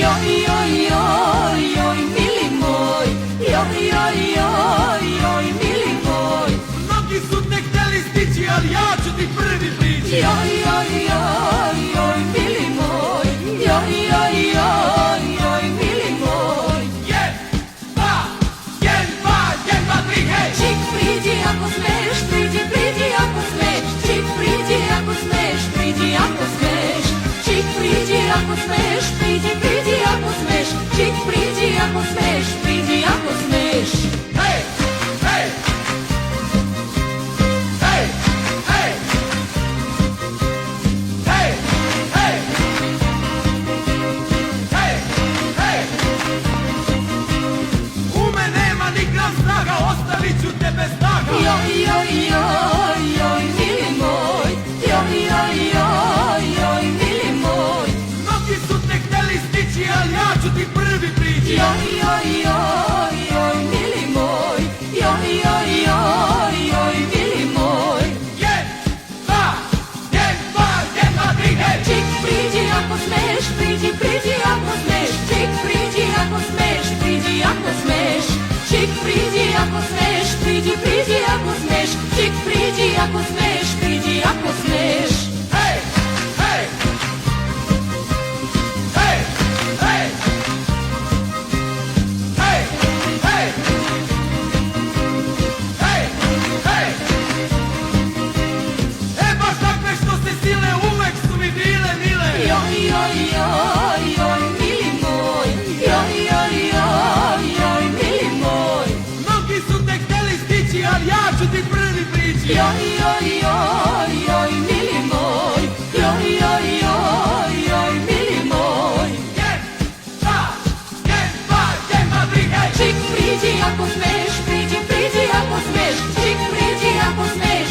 Joj, joj, joj, joj, mili moj, joj, joj, joj, joj, mili moj. Mnogi su te hteli stići, ali ja ću ti prvi prići. Joj, joj, joj, joj, mili moj, joj, joj, joj, joj, mili moj. Jedan, dva, tri, hej! Čik, priđi ako smeš, priđi ako smeš. Čik, priđi ako smeš, priđi ako smeš. Čik, priđi ako smeš, priđi ako smeš. Čik, priđi ako smeš, priđi ako smeš. Hej, hej! Hej, hej! Hej, hej! Hej, hej! U me nema ni gram snaga, ostavit ću te bez snaga. Joj, joj, joj, joj, mili moj, joj, joj, joj, joj, mili moj. Mnogi su te hteli stići, ali ja ću ti prvi prići. Joj, joj, joj, joj, mili moj, joj, joj, joj, joj, mili moj. Jedan, dva, tri, hej! Čik, priđi ako smeš, priđi ako smeš. Čik, priđi ako smeš, priđi ako smeš. Čik, priđi ako smeš, priđi ako smeš. Čik, priđi ako smeš, priđi ako smeš. Hej, hej! Hej, hej! Hej, hej! Hej, hej! E baš takve što se sile uvek su mi bile mile. Joj, joj, joj, joj, mili moj, joj, joj, joj, joj, mili moj. Mnogi su te hteli stići, ali ja ću ti prvi prići. Joj, joj, joj, joj, mili moj, joj, joj, joj, joj, mili moj. Jedan, dva, tri, hej! Čik, priđi ako smeš, priđi ako smeš. Čik, priđi ako smeš,